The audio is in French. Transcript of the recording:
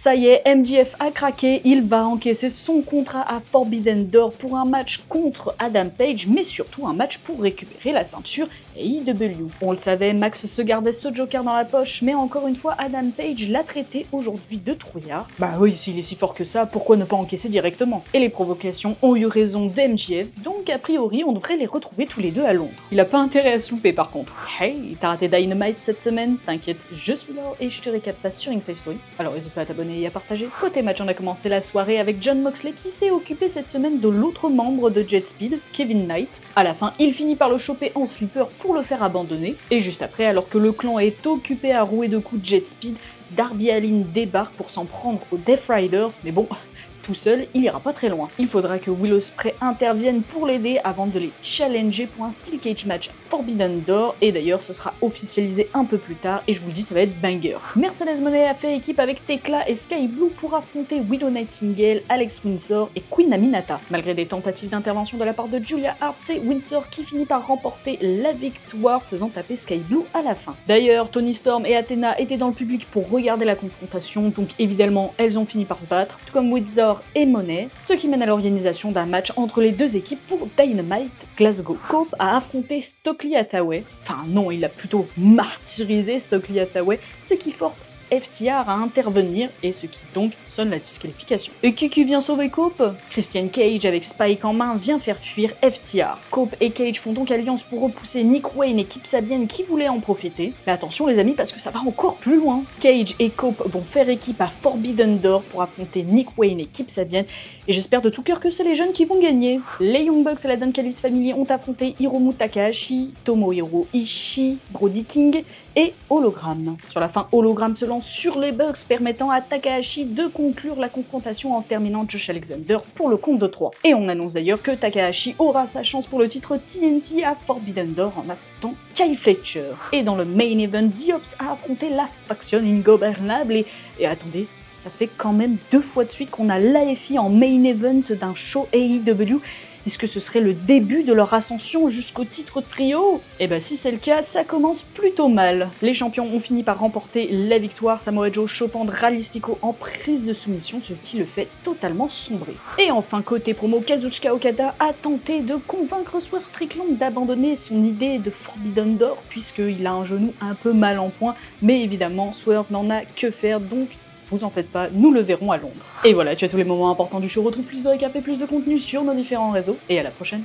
Ça y est, MJF a craqué, il va encaisser son contrat à Forbidden Door pour un match contre Adam Page, mais surtout un match pour récupérer la ceinture AEW. On le savait, Max se gardait ce Joker dans la poche, mais encore une fois, Adam Page l'a traité aujourd'hui de trouillard. Bah oui, s'il est si fort que ça, pourquoi ne pas encaisser directement? Et les provocations ont eu raison d'MJF, donc a priori on devrait les retrouver tous les deux à Londres. Il a pas intérêt à se louper par contre. Hey, t'as raté Dynamite cette semaine? T'inquiète, je suis là et je te récap ça sur Inside Story. Alors n'hésite pas à t'abonner et à partager. Côté match, on a commencé la soirée avec Jon Moxley qui s'est occupé cette semaine de l'autre membre de Jet Speed, Kevin Knight. À la fin, il finit par le choper en slipper pour le faire abandonner. Et juste après, alors que le clan est occupé à rouer de coups de Jet Speed, Darby Allin débarque pour s'en prendre aux Death Riders, mais bon, tout seul, il ira pas très loin. Il faudra que Will Ospreay intervienne pour l'aider avant de les challenger pour un Steel Cage match Forbidden Door, et d'ailleurs ce sera officialisé un peu plus tard, et je vous le dis, ça va être banger. Mercedes Moné a fait équipe avec Tekla et Sky Blue pour affronter Willow Nightingale, Alex Windsor et Queen Aminata. Malgré des tentatives d'intervention de la part de Julia Hart, c'est Windsor qui finit par remporter la victoire, faisant taper Sky Blue à la fin. D'ailleurs, Toni Storm et Athena étaient dans le public pour regarder la confrontation, donc évidemment elles ont fini par se battre, tout comme Windsor et Monet, ce qui mène à l'organisation d'un match entre les deux équipes pour Dynamite Glasgow. Cope a affronté Stokely Hathaway, enfin non, il a plutôt martyrisé Stokely Hathaway, ce qui force FTR à intervenir et ce qui donc sonne la disqualification. Et qui vient sauver Cope? Christian Cage avec Spike en main vient faire fuir FTR. Cope et Cage font donc alliance pour repousser Nick Wayne et Kip Sabian qui voulaient en profiter. Mais attention les amis parce que ça va encore plus loin. Cage et Cope vont faire équipe à Forbidden Door pour affronter Nick Wayne et Kip Sabian et j'espère de tout cœur que c'est les jeunes qui vont gagner. Les Young Bucks et la Don Callis Family ont affronté Hiromu Takahashi, Tomohiro Ishii, Brody King et Hologram. Sur la fin, Hologram se lance sur les Bucks, permettant à Takahashi de conclure la confrontation en terminant Josh Alexander pour le compte de 3. Et on annonce d'ailleurs que Takahashi aura sa chance pour le titre TNT à Forbidden Door en affrontant Kyle Fletcher. Et dans le main event, The Ops a affronté la faction ingobernable et attendez, ça fait quand même 2 fois de suite qu'on a l'AFI en main event d'un show AEW. Est-ce que ce serait le début de leur ascension jusqu'au titre trio? Eh ben si c'est le cas, ça commence plutôt mal. Les champions ont fini par remporter la victoire, Samoa Joe chopant Ralistico en prise de soumission, ce qui le fait totalement sombrer. Et enfin côté promo, Kazuchika Okada a tenté de convaincre Swerve Strickland d'abandonner son idée de Forbidden Door, puisqu'il a un genou un peu mal en point, mais évidemment Swerve n'en a que faire, donc vous en faites pas, nous le verrons à Londres. Et voilà, tu as tous les moments importants du show, retrouve plus de récap et plus de contenu sur nos différents réseaux, et à la prochaine.